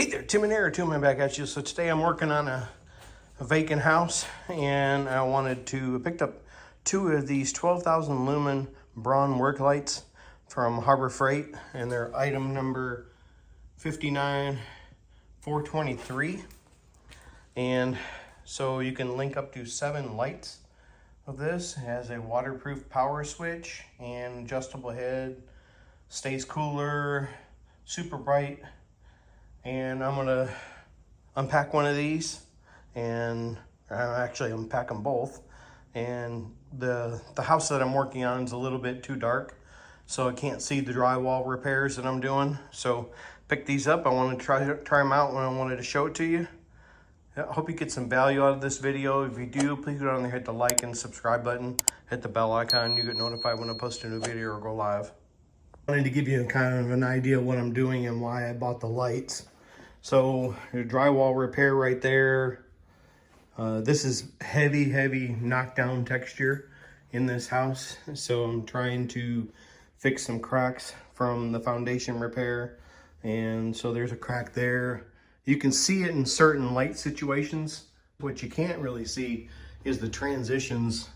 Hey there, Tim and Eric, I'm back at you. So today I'm working on a vacant house, and I picked up two of these 12,000 lumen Braun Work lights from Harbor Freight, and they're item number 59423. And so you can link up to 7 lights of this. It has a waterproof power switch and adjustable head, stays cooler, super bright. And I'm gonna unpack one of these, and actually unpack them both. And the house that I'm working on is a little bit too dark, so I can't see the drywall repairs that I'm doing. So pick these up. I wanted to try them out when I wanted to show it to you. I hope you get some value out of this video. If you do, please go down there, hit the like and subscribe button, hit the bell icon. You get notified when I post a new video or go live. I wanted to give you kind of an idea of what I'm doing and why I bought the lights. So your drywall repair right there. This is heavy knockdown texture in this house. So I'm trying to fix some cracks from the foundation repair. And so there's a crack there. You can see it in certain light situations. What you can't really see is the transitions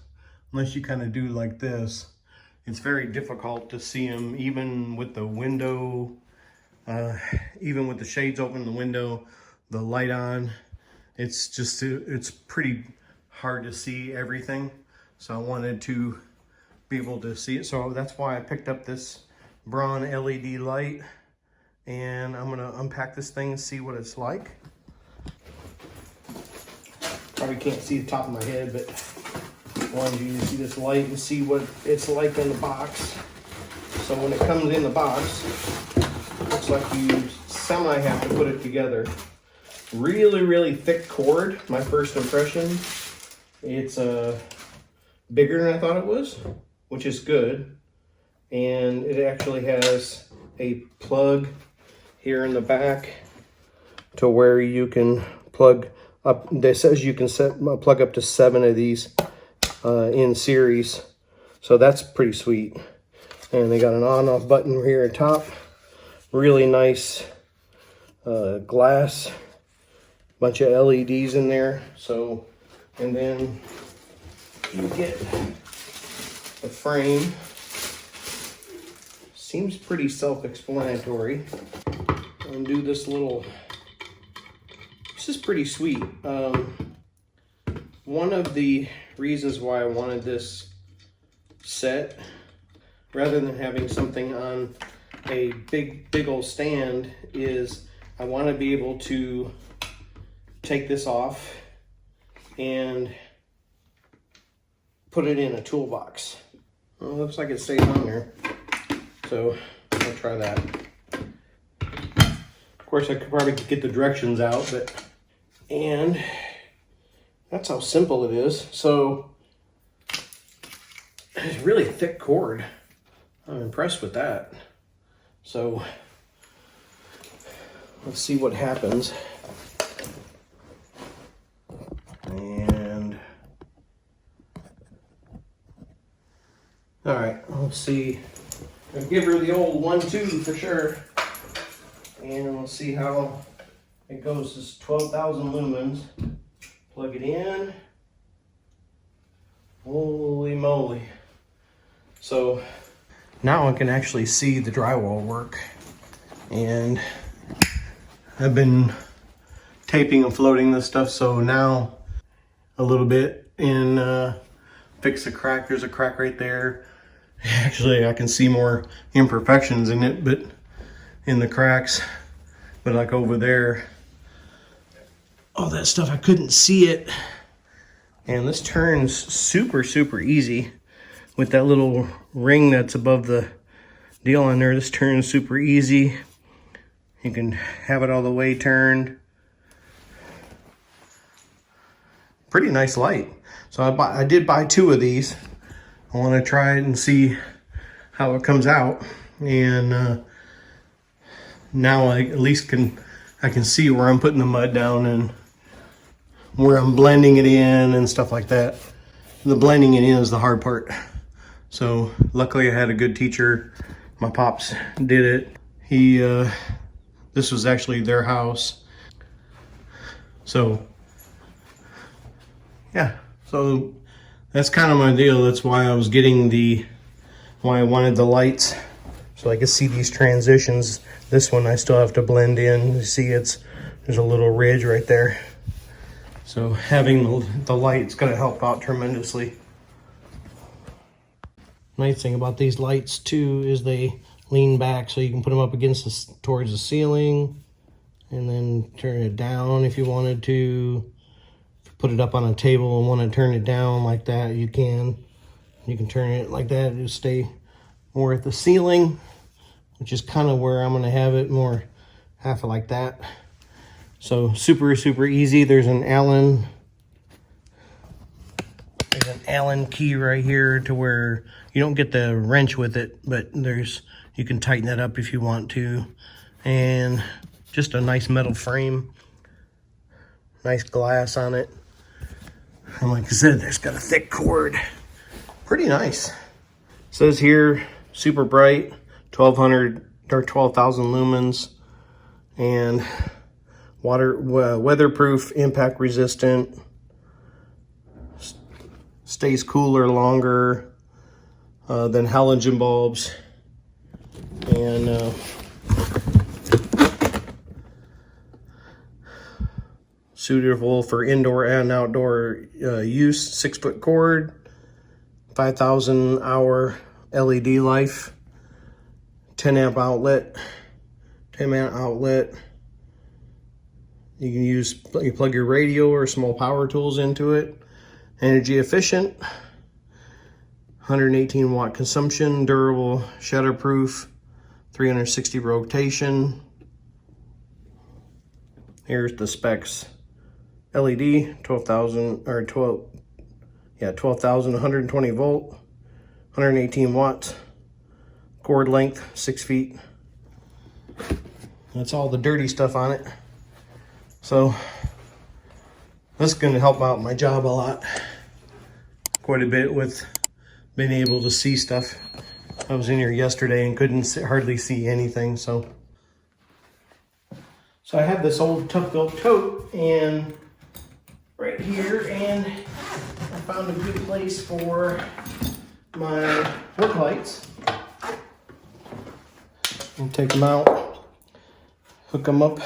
unless you kind of do like this. It's very difficult to see them even with the window, even with the shades open, the window, the light on. It's pretty hard to see everything. So I wanted to be able to see it. So that's why I picked up this Braun LED light, and I'm gonna unpack this thing and see what it's like. Probably can't see the top of my head, but I wanted you to see this light and see what it's like in the box. So when it comes in the box, looks like you semi have to put it together. Really thick cord, my first impression. It's bigger than I thought it was, which is good. And it actually has a plug here in the back to where you can plug up. It says you can plug up to 7 of these in series. So that's pretty sweet. And they got an on-off button here at top. Really nice glass, bunch of LEDs in there. So, and then you get the frame. Seems pretty self-explanatory. Undo this little, this is pretty sweet. One of the reasons why I wanted this set, rather than having something on a big old stand, is I want to be able to take this off and put it in a toolbox. Well, it looks like it stays on there, so I'll try that. Of course, I could probably get the directions out, and that's how simple it is. So it's really thick cord. I'm impressed with that. So let's see what happens. And all right, let's see. I'll give her the old 1-2 for sure. And we'll see how it goes. This is 12,000 lumens. Plug it in. Holy moly. So now I can actually see the drywall work. And I've been taping and floating this stuff, so now a little bit and fix the crack. There's a crack right there. Actually, I can see more imperfections in it, but in the cracks, but like over there, all that stuff, I couldn't see it. And this turns super easy with that little ring that's above the deal on there. This turns super easy. You can have it all the way turned. Pretty nice light. So I did buy 2 of these. I want to try it and see how it comes out. And now I at least I can see where I'm putting the mud down and where I'm blending it in and stuff like that. The blending it in is the hard part. So luckily I had a good teacher. My pops did it. He This was actually their house. So yeah, so that's kind of my deal. That's why I was getting why I wanted the lights, so I could see these transitions. This one I still have to blend in. You see there's a little ridge right there. So having the light's gonna help out tremendously. Nice thing about these lights too is they lean back, so you can put them up against towards the ceiling, and then turn it down if you wanted to. If you put it up on a table and want to turn it down like that, you can. You can turn it like that and stay more at the ceiling, which is kind of where I'm going to have it, more half of like that. So super easy. There's an Allen key right here to where you don't get the wrench with it, but you can tighten that up if you want to. And just a nice metal frame, nice glass on it. And like I said, there's got a thick cord. Pretty nice. It says here, super bright, 1200 or 12,000 lumens, and weatherproof, impact resistant, stays cooler longer than halogen bulbs, and suitable for indoor and outdoor use. 6-foot cord, 5,000 hour LED life, 10 amp outlet. You can you plug your radio or small power tools into it. Energy efficient, 118 watt consumption, durable, shatterproof, 360 rotation. Here's the specs. LED, 12,120 volt, 118 watts. Cord length, 6 feet. That's all the dirty stuff on it. So this is going to help out my job a lot, quite a bit, with being able to see stuff. I was in here yesterday and couldn't hardly see anything. So I have this old tough-built tote and right here, and I found a good place for my work lights. And take them out, hook them up,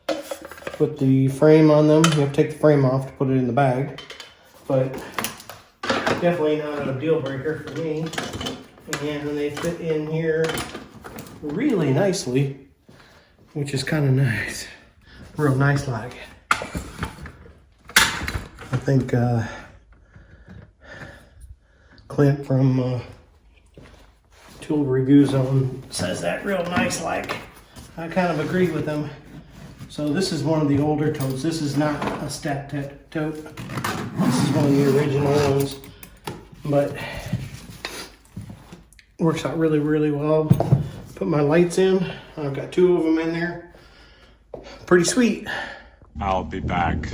put the frame on them. You have to take the frame off to put it in the bag, but definitely not a deal breaker for me. And they fit in here really nicely, which is kind of nice, real nice like. I think Clint from Tool Review Zone says that real nice like. I kind of agree with them. So this is one of the older totes. This is not a stat tote. This is one of the original ones, but works out really well. Put my lights in. I've got 2 of them in there. Pretty sweet. I'll be back.